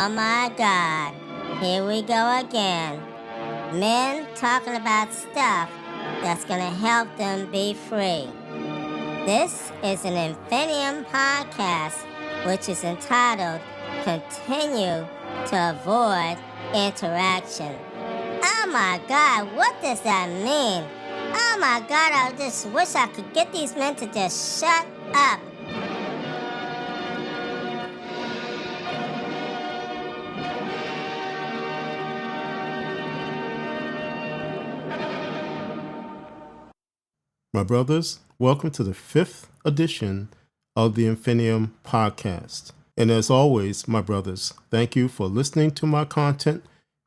Oh my God, here we go again. Men talking about stuff that's gonna help them be free. This is an Infinium podcast, which is entitled Continue to Avoid Interaction. Oh my God, what does that mean? Oh my God, I just wish I could get these men to just shut up. My brothers, welcome to the 5th edition of the Infinium podcast. And as always, my brothers, thank you for listening to my content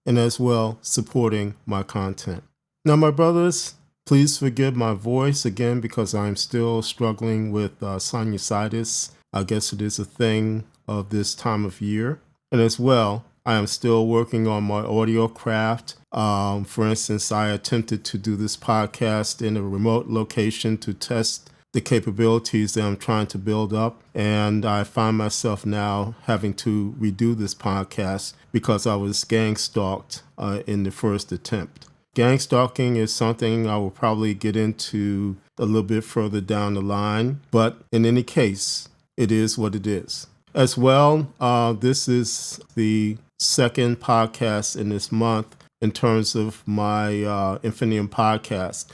and as well supporting my content. Now, my brothers, please forgive my voice again because I'm still struggling with sinusitis. I guess it is a thing of this time of year. And as well, I am still working on my audio craft. For instance, I attempted to do this podcast in a remote location to test the capabilities that I'm trying to build up. And I find myself now having to redo this podcast because I was gang stalked in the first attempt. Gang stalking is something I will probably get into a little bit further down the line. But in any case, it is what it is. As well, this is the second podcast in this month in terms of my Infinium podcast.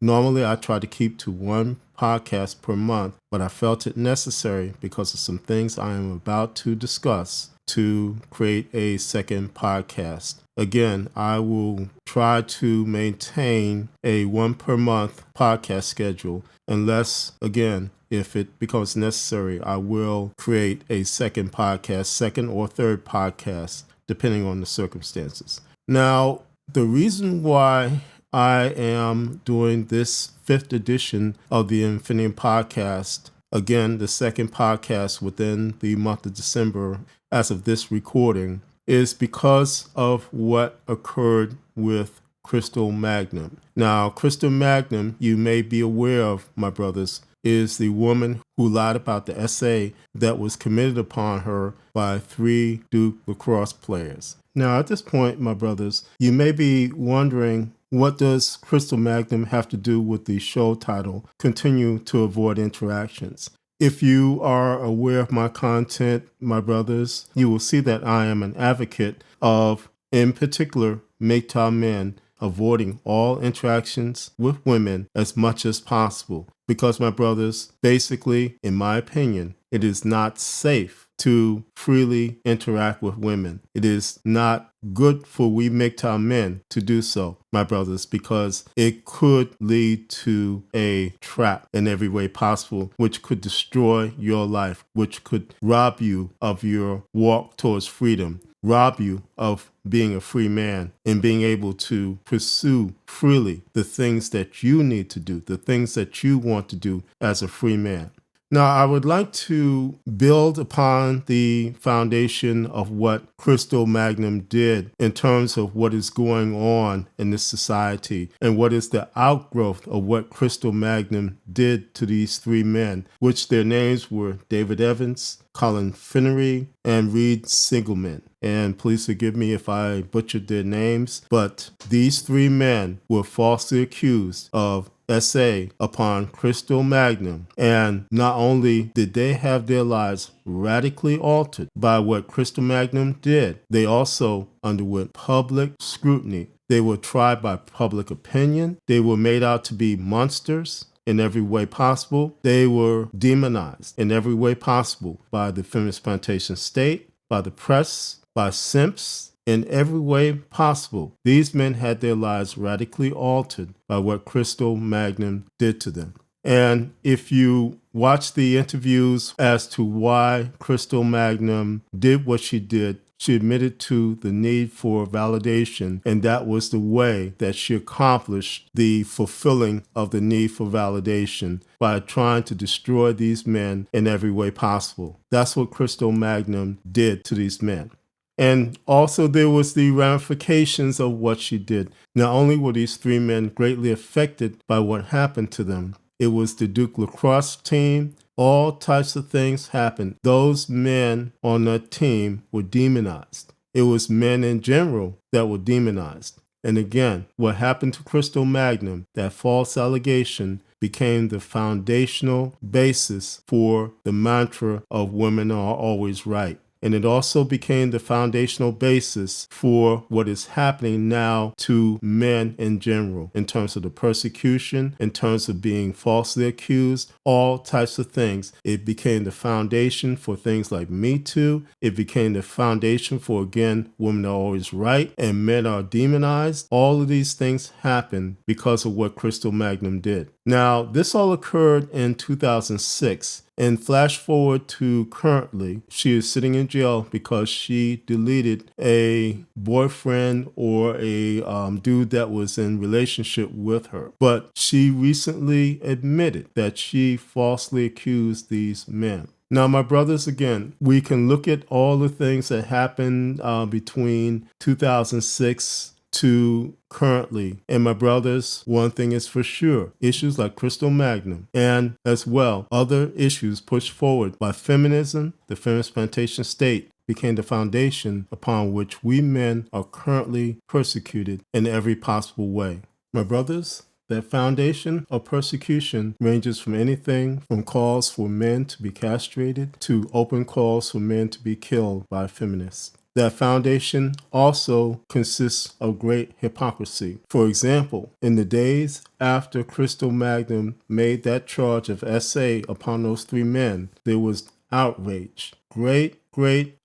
Normally, I try to keep to one podcast per month, but I felt it necessary because of some things I am about to discuss to create a second podcast. Again, I will try to maintain a one per month podcast schedule unless, again, if it becomes necessary, I will create a second podcast, second or third podcast, depending on the circumstances. Now, the reason why I am doing this 5th edition of the Infinium podcast, again, the second podcast within the month of December as of this recording, is because of what occurred with Crystal Magnum. Now, Crystal Magnum, you may be aware of, my brothers, is the woman who lied about the essay that was committed upon her by 3 Duke lacrosse players. Now, at this point, my brothers, you may be wondering, what does Crystal Magnum have to do with the show title, Continue to Avoid Interactions? If you are aware of my content, my brothers, you will see that I am an advocate of, in particular, MGTOW men avoiding all interactions with women as much as possible. Because, my brothers, basically, in my opinion, it is not safe to freely interact with women. It is not good for we MGTOW men to do so, my brothers, because it could lead to a trap in every way possible, which could destroy your life, which could rob you of your walk towards freedom, rob you of being a free man and being able to pursue freely the things that you need to do, the things that you want to do as a free man. Now, I would like to build upon the foundation of what Crystal Magnum did in terms of what is going on in this society and what is the outgrowth of what Crystal Magnum did to these 3 men, which their names were David Evans, Colin Finnery, and Reed Singelman. And please forgive me if I butchered their names, but these 3 men were falsely accused of essay upon Crystal Magnum. And not only did they have their lives radically altered by what Crystal Magnum did, they also underwent public scrutiny. They were tried by public opinion. They were made out to be monsters in every way possible. They were demonized in every way possible by the feminist plantation state, by the press, by simps, in every way possible. These men had their lives radically altered by what Crystal Magnum did to them. And if you watch the interviews as to why Crystal Magnum did what she did, she admitted to the need for validation, and that was the way that she accomplished the fulfilling of the need for validation by trying to destroy these men in every way possible. That's what Crystal Magnum did to these men. And also there was the ramifications of what she did. Not only were these 3 men greatly affected by what happened to them, it was the Duke lacrosse team, All types of things happened. Those men on that team were demonized. It was men in general that were demonized. And again, what happened to Crystal Magnum, that false allegation, became the foundational basis for the mantra of women are always right. And it also became the foundational basis for what is happening now to men in general, in terms of the persecution, in terms of being falsely accused, all types of things. It became the foundation for things like Me Too. It became the foundation for, again, women are always right and men are demonized. All of these things happened because of what Crystal Magnum did. Now, this all occurred in 2006. And flash forward to currently, she is sitting in jail because she deleted a boyfriend or a dude that was in relationship with her. But she recently admitted that she falsely accused these men. Now, my brothers, again, we can look at all the things that happened between 2006 to currently. And my brothers, one thing is for sure, issues like Crystal Magnum and as well other issues pushed forward by feminism, the feminist plantation state, became the foundation upon which we men are currently persecuted in every possible way. My brothers, that foundation of persecution ranges from anything from calls for men to be castrated to open calls for men to be killed by feminists. That foundation also consists of great hypocrisy. For example, in the days after Crystal Magnum made that charge of SA upon those three men, there was outrage, great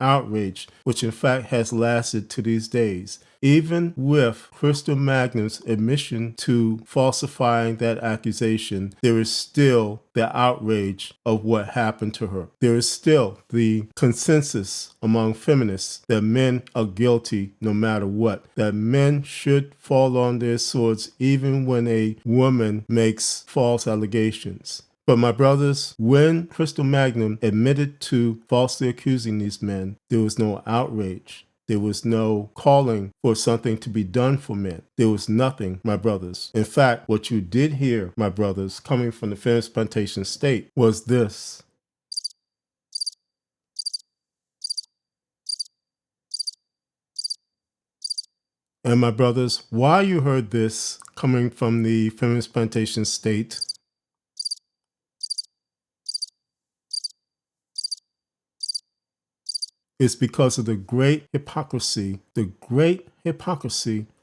outrage, which in fact has lasted to these days. Even with Crystal Magnum's admission to falsifying that accusation, there is still the outrage of what happened to her. There is still the consensus among feminists that men are guilty no matter what, that men should fall on their swords even when a woman makes false allegations. But my brothers, when Crystal Magnum admitted to falsely accusing these men, there was no outrage. There was no calling for something to be done for men. There was nothing, my brothers. In fact, what you did hear, my brothers, coming from the feminist plantation state was this. And my brothers, why you heard this coming from the feminist plantation state is because of the great hypocrisy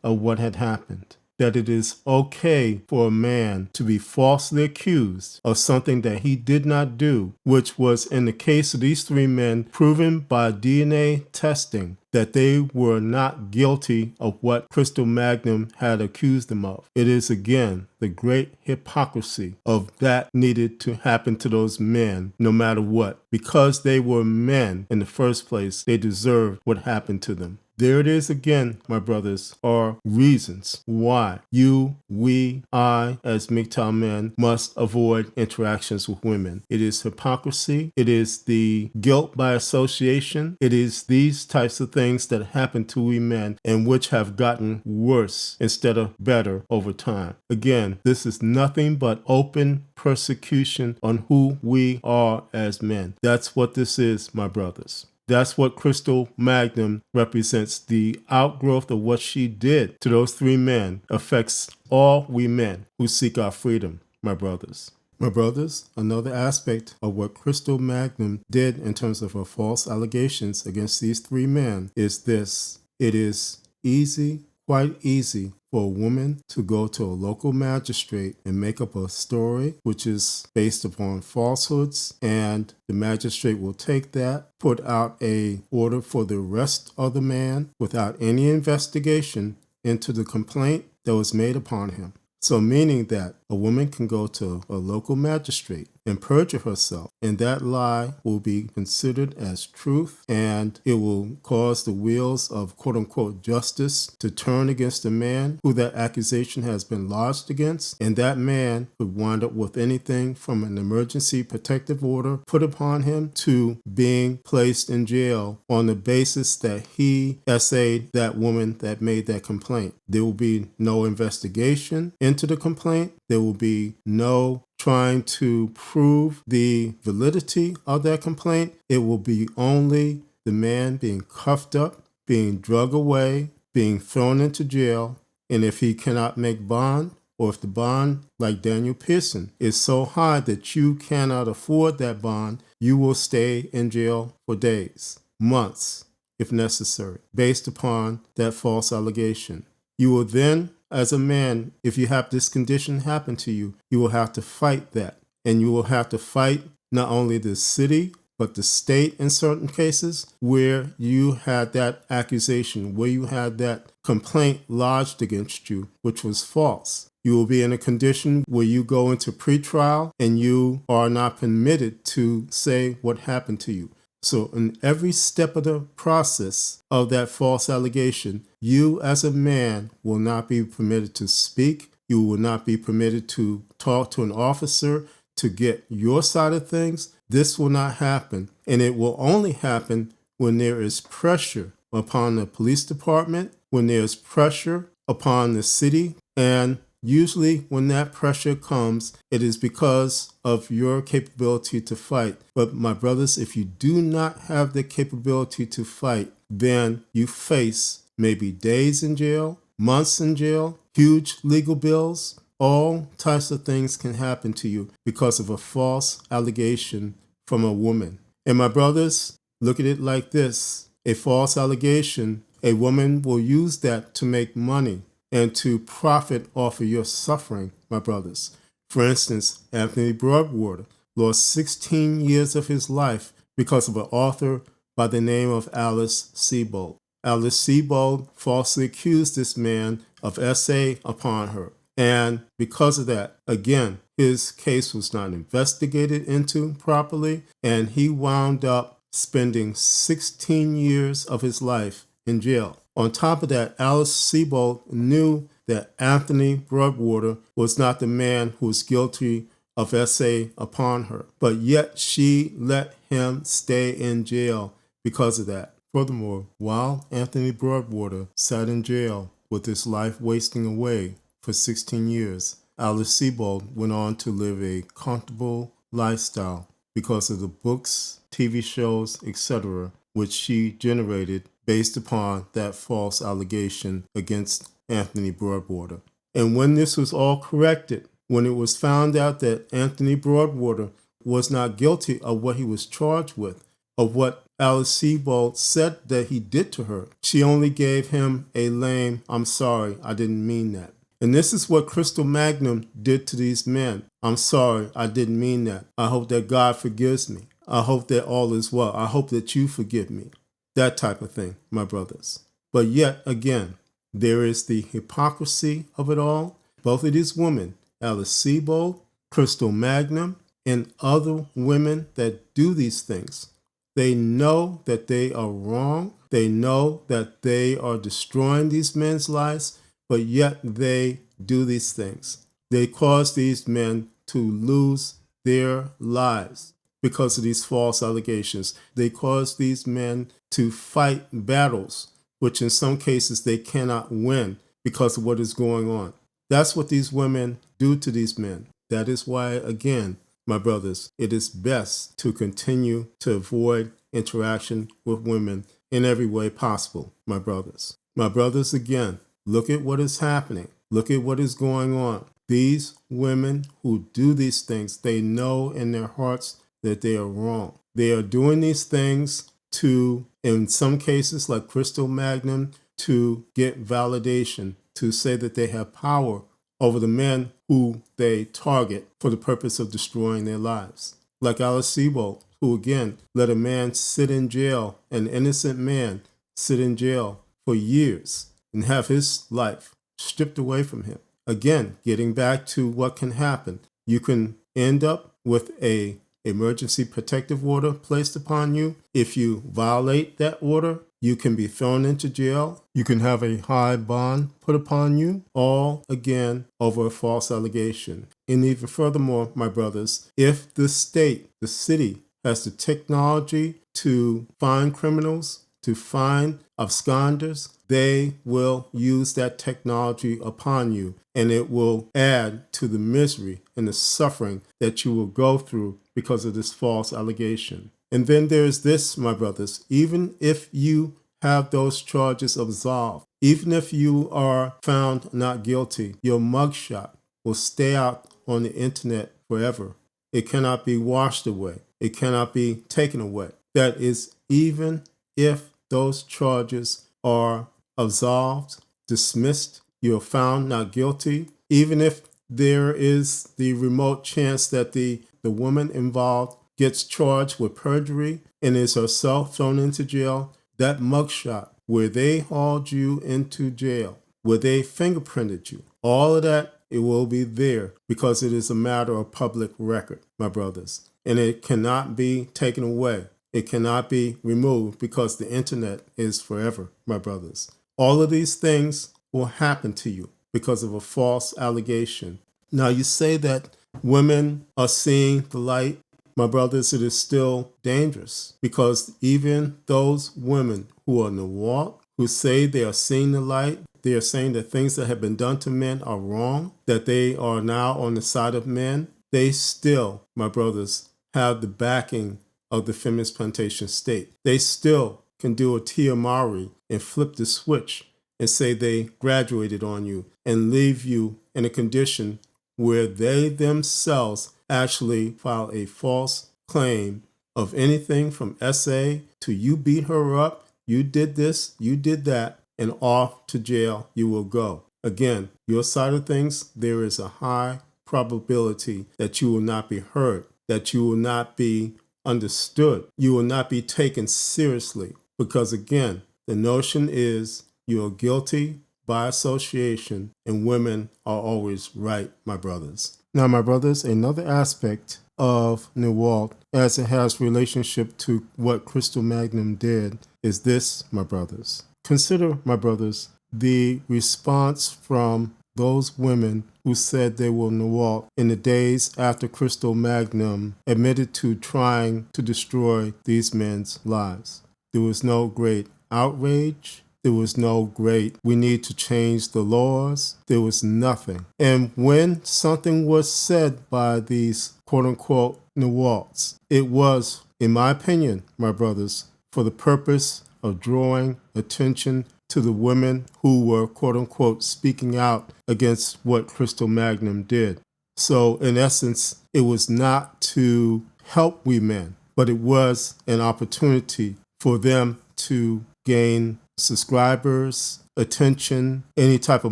of what had happened. That it is okay for a man to be falsely accused of something that he did not do, which was in the case of these three men proven by DNA testing that they were not guilty of what Crystal Magnum had accused them of. It is again the great hypocrisy of that needed to happen to those men no matter what. Because they were men in the first place, they deserved what happened to them. There it is again, my brothers, are reasons why you, we, I, as MGTOW men, must avoid interactions with women. It is hypocrisy. It is the guilt by association. It is these types of things that happen to we men and which have gotten worse instead of better over time. Again, this is nothing but open persecution on who we are as men. That's what this is, my brothers. That's what Crystal Magnum represents. The outgrowth of what she did to those three men affects all we men who seek our freedom, my brothers. My brothers, another aspect of what Crystal Magnum did in terms of her false allegations against these three men is this. It is easy, quite easy, for a woman to go to a local magistrate and make up a story which is based upon falsehoods, and the magistrate will take that, put out a order for the arrest of the man without any investigation into the complaint that was made upon him. So meaning that a woman can go to a local magistrate and perjure herself, and that lie will be considered as truth, and it will cause the wheels of quote-unquote justice to turn against the man who that accusation has been lodged against, and that man could wind up with anything from an emergency protective order put upon him to being placed in jail on the basis that he essayed that woman that made that complaint. There will be no investigation into the complaint. There will be no trying to prove the validity of that complaint. It will be only the man being cuffed up, being drugged away, being thrown into jail, and if he cannot make bond, or if the bond, like Daniel Pearson, is so high that you cannot afford that bond, you will stay in jail for days, months, if necessary, based upon that false allegation. You will then, as a man, if you have this condition happen to you, you will have to fight that. And you will have to fight not only the city, but the state in certain cases where you had that accusation, where you had that complaint lodged against you, which was false. You will be in a condition where you go into pretrial and you are not permitted to say what happened to you. So in every step of the process of that false allegation, you as a man will not be permitted to speak. You will not be permitted to talk to an officer to get your side of things. This will not happen. And it will only happen when there is pressure upon the police department, when there's pressure upon the city, and usually when that pressure comes, it is because of your capability to fight. But my brothers, if you do not have the capability to fight, then you face maybe days in jail, months in jail, huge legal bills. All types of things can happen to you because of a false allegation from a woman. And my brothers, look at it like this. A false allegation, a woman will use that to make money and to profit off of your suffering, my brothers. For instance, Anthony Broadwater lost 16 years of his life because of an author by the name of Alice Sebold. Alice Sebold falsely accused this man of essay upon her. And because of that, again, his case was not investigated into properly, and he wound up spending 16 years of his life in jail. On top of that, Alice Sebold knew that Anthony Broadwater was not the man who was guilty of essay upon her, but yet she let him stay in jail because of that. Furthermore, while Anthony Broadwater sat in jail with his life wasting away for 16 years, Alice Sebold went on to live a comfortable lifestyle because of the books, TV shows, etc., which she generated based upon that false allegation against Anthony Broadwater. And when this was all corrected, when it was found out that Anthony Broadwater was not guilty of what he was charged with, of what Alice Sebold said that he did to her, she only gave him a lame, "I'm sorry, I didn't mean that." And this is what Crystal Magnum did to these men. "I'm sorry, I didn't mean that. I hope that God forgives me. I hope that all is well. I hope that you forgive me." That type of thing, my brothers. But yet again, there is the hypocrisy of it all. Both of these women, Alice Sebold, Crystal Magnum, and other women that do these things, they know that they are wrong. They know that they are destroying these men's lives, but yet they do these things. They cause these men to lose their lives because of these false allegations. They cause these men to fight battles, which in some cases they cannot win because of what is going on. That's what these women do to these men. That is why, again, my brothers, it is best to continue to avoid interaction with women in every way possible, my brothers. My brothers, again, look at what is happening. Look at what is going on. These women who do these things, they know in their hearts that they are wrong. They are doing these things to, in some cases like Crystal Magnum, to get validation, to say that they have power over the men who they target for the purpose of destroying their lives. Like Alice Sebold, who again let a man sit in jail, an innocent man sit in jail for years and have his life stripped away from him. Again, getting back to what can happen. You can end up with a emergency protective order placed upon you. If you violate that order, you can be thrown into jail. You can have a high bond put upon you, all again over a false allegation. And even furthermore, my brothers, if the state, the city, has the technology to find criminals, to find absconders, they will use that technology upon you, and it will add to the misery and the suffering that you will go through because of this false allegation. And then there's this, my brothers, even if you have those charges absolved, even if you are found not guilty, your mugshot will stay out on the internet forever. It cannot be washed away. It cannot be taken away. That is, even if those charges are absolved, dismissed, you are found not guilty, even if there is the remote chance that the woman involved gets charged with perjury and is herself thrown into jail, that mugshot where they hauled you into jail, where they fingerprinted you, all of that, it will be there because it is a matter of public record, my brothers. And it cannot be taken away. It cannot be removed because the internet is forever, my brothers. All of these things will happen to you because of a false allegation. Now you say that women are seeing the light. My brothers, it is still dangerous because even those women who are in the walk, who say they are seeing the light, they are saying that things that have been done to men are wrong, that they are now on the side of men, they still, my brothers, have the backing of the feminist plantation state. They still can do a Tia Mowry and flip the switch and say they graduated on you and leave you in a condition where they themselves actually file a false claim of anything from SA to you beat her up, you did this, you did that, and off to jail you will go. Again, your side of things, there is a high probability that you will not be heard, that you will not be understood, you will not be taken seriously. Because again, the notion is you are guilty by association, and women are always right, my brothers. Now, my brothers, another aspect of Newalt, as it has relationship to what Crystal Magnum did, is this, my brothers. Consider, my brothers, the response from those women who said they were Newalt in the days after Crystal Magnum admitted to trying to destroy these men's lives. There was no great outrage. There was no great, we need to change the laws. There was nothing. And when something was said by these quote-unquote Newalts, it was, in my opinion, my brothers, for the purpose of drawing attention to the women who were quote-unquote speaking out against what Crystal Magnum did. So, in essence, it was not to help we men, but it was an opportunity for them to gain subscribers, attention, any type of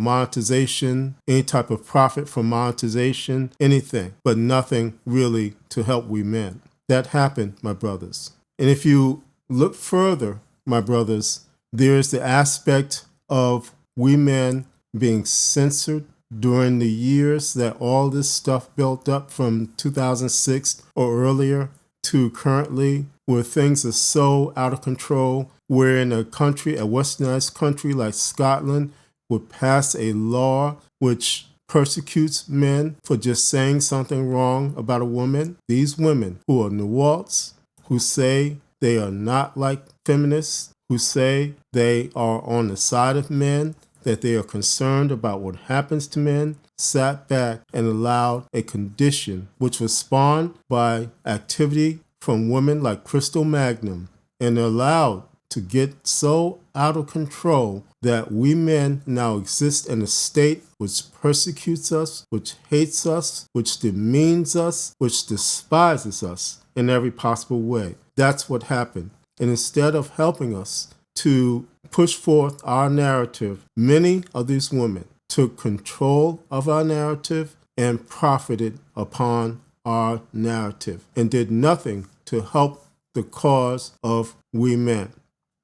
monetization, any type of profit from monetization, anything, but nothing really to help we men. That happened, my brothers. And if you look further, my brothers, there is the aspect of we men being censored during the years that all this stuff built up from 2006 or earlier to currently, where things are so out of control. Where in a country, a westernized country like Scotland, would pass a law which persecutes men for just saying something wrong about a woman. These women who are Newalts, who say they are not like feminists, who say they are on the side of men, that they are concerned about what happens to men, sat back and allowed a condition which was spawned by activity from women like Crystal Magnum, and allowed to get so out of control that we men now exist in a state which persecutes us, which hates us, which demeans us, which despises us in every possible way. That's what happened. And instead of helping us to push forth our narrative, many of these women took control of our narrative and profited upon our narrative and did nothing to help the cause of we men.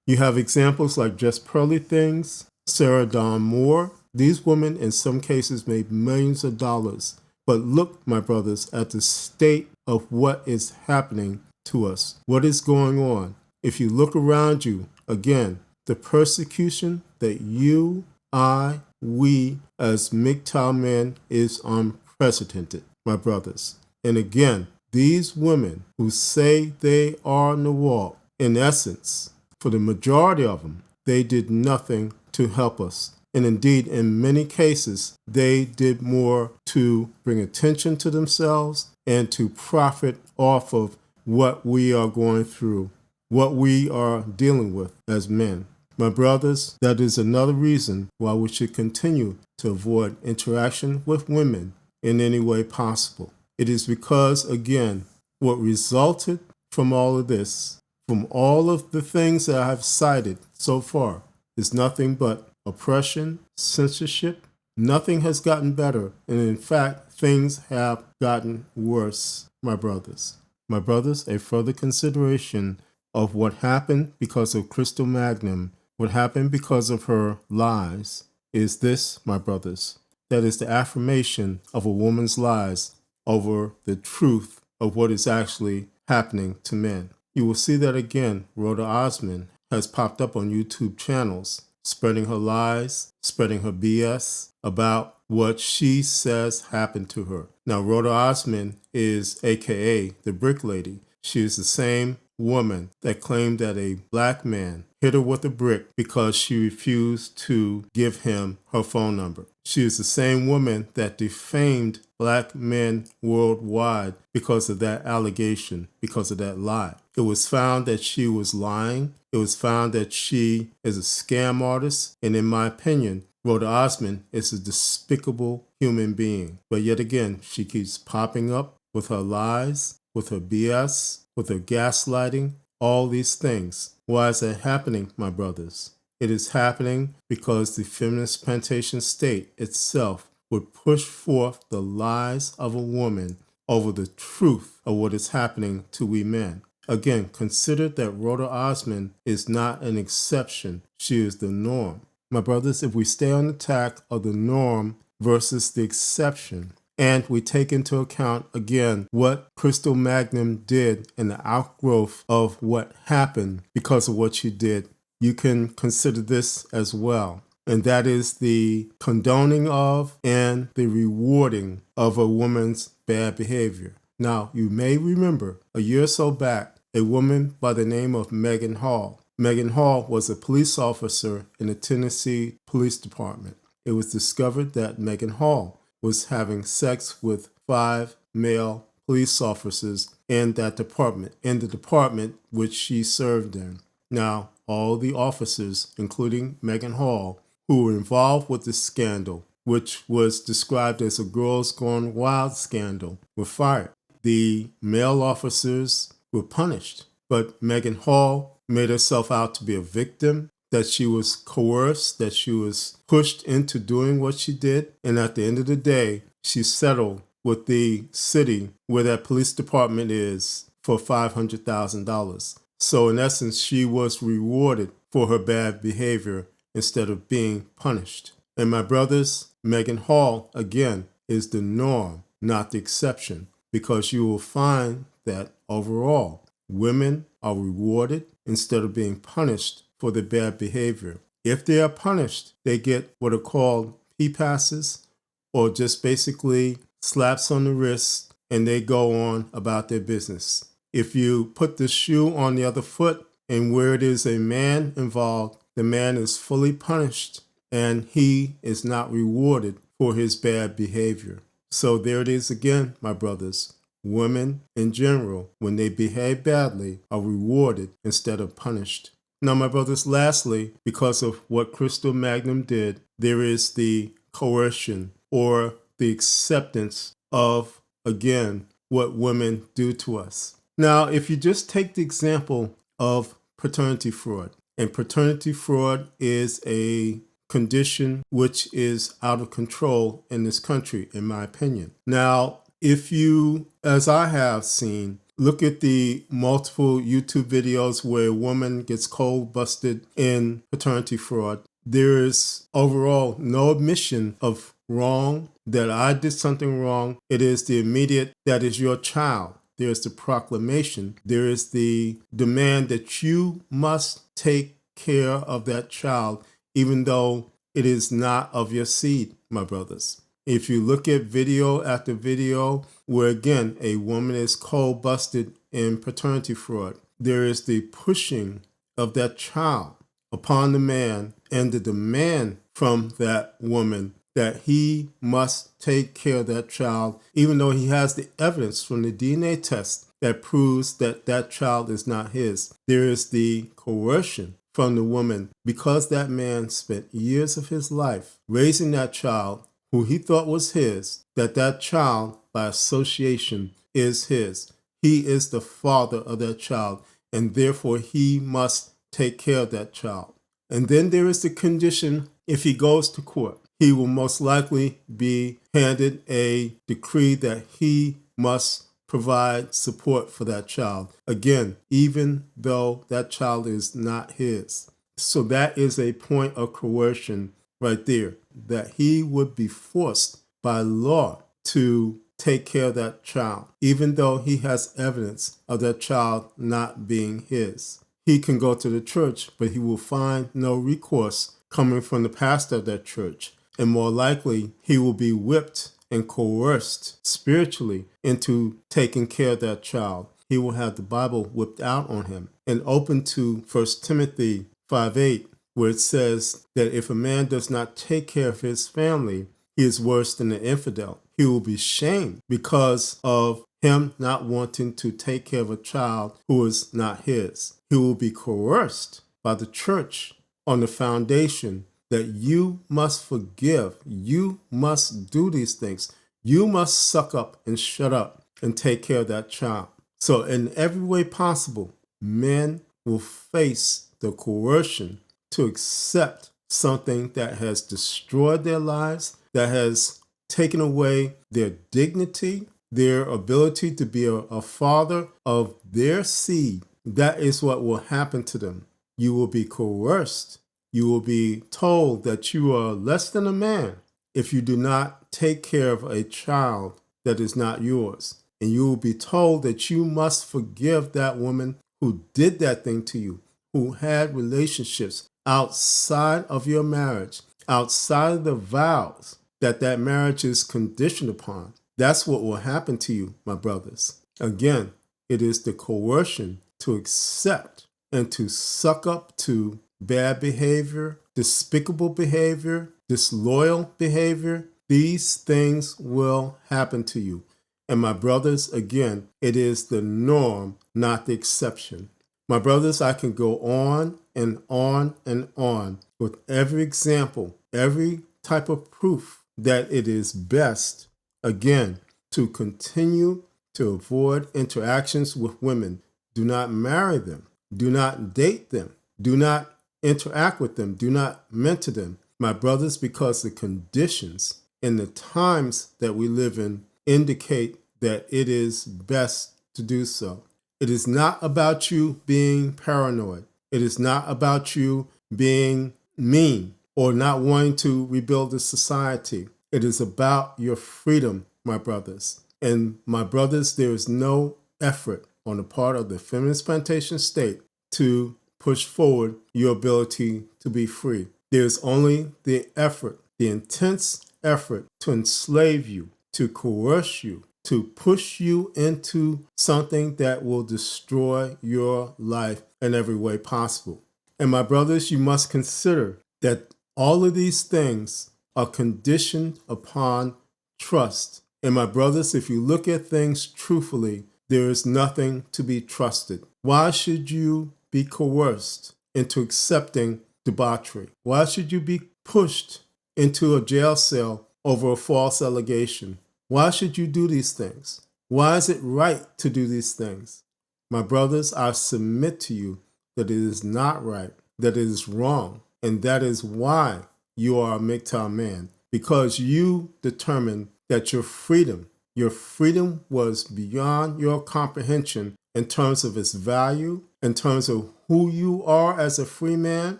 You have examples like Just Pearly Things, Sarah Dawn Moore. These women in some cases made millions of dollars. But look, my brothers, at the state of what is happening to us. What is going on? If you look around you, again, the persecution that you, I, we as MGTOW men is unprecedented, my brothers. And again, these women who say they are Newalt, in essence, for the majority of them, they did nothing to help us. And indeed, in many cases, they did more to bring attention to themselves and to profit off of what we are going through, what we are dealing with as men. My brothers, that is another reason why we should continue to avoid interaction with women in any way possible. It is because, again, what resulted from all of this, from all of the things that I have cited so far, is nothing but oppression, censorship. Nothing has gotten better, and in fact, things have gotten worse, my brothers. My brothers, a further consideration of what happened because of Crystal Magnum, what happened because of her lies, is this, my brothers. That is the affirmation of a woman's lies over the truth of what is actually happening to men. You will see that again. Rhoda Osmond has popped up on YouTube channels, spreading her lies, spreading her BS about what she says happened to her. Now, Rhoda Osmond is AKA the Brick Lady. She is the same woman that claimed that a black man hit her with a brick because she refused to give him her phone number. She is the same woman that defamed black men worldwide because of that allegation, because of that lie. It was found that she was lying. It was found that she is a scam artist. And in my opinion, Rhoda Osmond is a despicable human being. But yet again, she keeps popping up with her lies, with her BS, with her gaslighting, all these things. Why is that happening, my brothers? It is happening because the feminist plantation state itself would push forth the lies of a woman over the truth of what is happening to we men. Again, consider that Rhoda Osmond is not an exception. She is the norm. My brothers, if we stay on the tack of the norm versus the exception, and we take into account, again, what Crystal Magnum did in the outgrowth of what happened because of what she did, you can consider this as well. And that is the condoning of and the rewarding of a woman's bad behavior. Now, you may remember a year or so back, a woman by the name of Megan Hall. Megan Hall was a police officer in the Tennessee Police Department. It was discovered that Megan Hall was having sex with 5 male police officers in that department, in the department which she served in. Now, all the officers, including Megan Hall, who were involved with this scandal, which was described as a girls gone wild scandal, were fired. The male officers were punished, but Megan Hall made herself out to be a victim, that she was coerced, that she was pushed into doing what she did. And at the end of the day, she settled with the city where that police department is for $500,000. So in essence, she was rewarded for her bad behavior instead of being punished. And my brothers, Megan Hall, again, is the norm, not the exception, because you will find that overall, women are rewarded instead of being punished for their bad behavior. If they are punished, they get what are called P-passes, or just basically slaps on the wrist, and they go on about their business. If you put the shoe on the other foot, and where it is a man involved, the man is fully punished, and he is not rewarded for his bad behavior. So there it is again, my brothers. Women in general, when they behave badly, are rewarded instead of punished. Now, my brothers, lastly, because of what Crystal Magnum did, there is the coercion or the acceptance of, again, what women do to us. Now, if you just take the example of paternity fraud, and paternity fraud is a condition which is out of control in this country, in my opinion. Now, if you, as I have seen, look at the multiple YouTube videos where a woman gets cold busted in paternity fraud, there is overall no admission of wrong, that I did something wrong. It is the immediate, that is your child. There is the proclamation. There is the demand that you must take care of that child, even though it is not of your seed, my brothers. If you look at video after video where, again, a woman is cold busted in paternity fraud, there is the pushing of that child upon the man and the demand from that woman that he must take care of that child, even though he has the evidence from the DNA test that proves that that child is not his. There is the coercion from the woman because that man spent years of his life raising that child who he thought was his, that that child by association is his. He is the father of that child, and therefore he must take care of that child. And then there is the condition: if he goes to court, he will most likely be handed a decree that he must provide support for that child. Again, even though that child is not his. So that is a point of coercion right there, that he would be forced by law to take care of that child, even though he has evidence of that child not being his. He can go to the church, but he will find no recourse coming from the pastor of that church. And more likely, he will be whipped and coerced spiritually into taking care of that child. He will have the Bible whipped out on him. And open to 1 Timothy 5:8, where it says that if a man does not take care of his family, he is worse than an infidel. He will be shamed because of him not wanting to take care of a child who is not his. He will be coerced by the church on the foundation that you must forgive. You must do these things. You must suck up and shut up and take care of that child. So in every way possible, men will face the coercion to accept something that has destroyed their lives, that has taken away their dignity, their ability to be a father of their seed. That is what will happen to them. You will be coerced. You will be told that you are less than a man if you do not take care of a child that is not yours. And you will be told that you must forgive that woman who did that thing to you, who had relationships outside of your marriage, outside of the vows that that marriage is conditioned upon. That's what will happen to you, my brothers. Again, it is the coercion to accept and to suck up to bad behavior, despicable behavior, disloyal behavior. These things will happen to you. And my brothers, again, it is the norm, not the exception. My brothers, I can go on and on and on with every example, every type of proof that it is best, again, to continue to avoid interactions with women. Do not marry them. Do not date them. Do not interact with them. Do not mentor them. My brothers, because the conditions and the times that we live in indicate that it is best to do so. It is not about you being paranoid. It is not about you being mean or not wanting to rebuild the society. It is about your freedom, my brothers. And my brothers, there is no effort on the part of the feminist plantation state to push forward your ability to be free. There's only the effort, the intense effort to enslave you, to coerce you, to push you into something that will destroy your life in every way possible. And my brothers, you must consider that all of these things are conditioned upon trust. And my brothers, if you look at things truthfully, there is nothing to be trusted. Why should you be coerced into accepting debauchery? Why should you be pushed into a jail cell over a false allegation? Why should you do these things? Why is it right to do these things? My brothers, I submit to you that it is not right, that it is wrong, and that is why you are a MGTOW man, because you determined that your freedom was beyond your comprehension in terms of its value, in terms of who you are as a free man,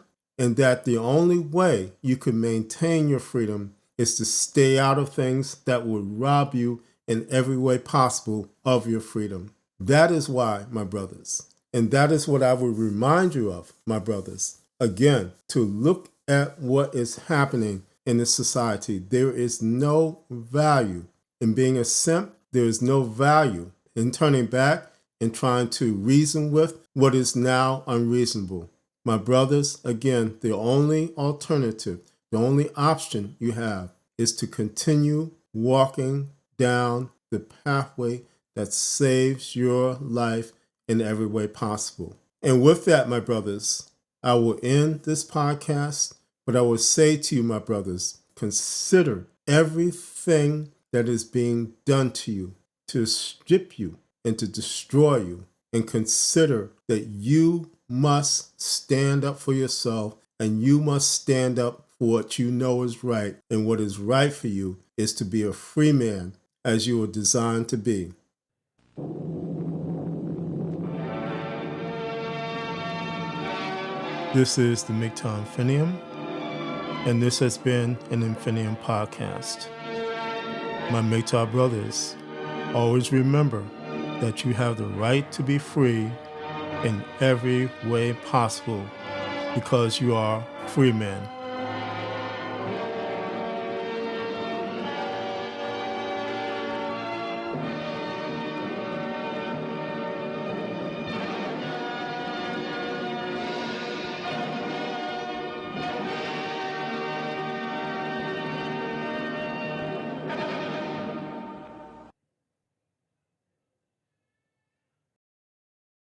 and that the only way you could maintain your freedom is to stay out of things that would rob you in every way possible of your freedom. That is why, my brothers, and that is what I would remind you of, my brothers, again, to look at what is happening in this society. There is no value in being a simp. There is no value in turning back and trying to reason with what is now unreasonable. My brothers, again, the only alternative, the only option you have is to continue walking down the pathway that saves your life in every way possible. And with that, my brothers, I will end this podcast, but I will say to you, my brothers, consider everything that is being done to you to strip you and to destroy you, and consider that you must stand up for yourself, and you must stand up for what you know is right, and what is right for you is to be a free man as you were designed to be. This is the MGTOW Infinium, and this has been an Infinium podcast. My MGTOW brothers, always remember that you have the right to be free in every way possible because you are free men.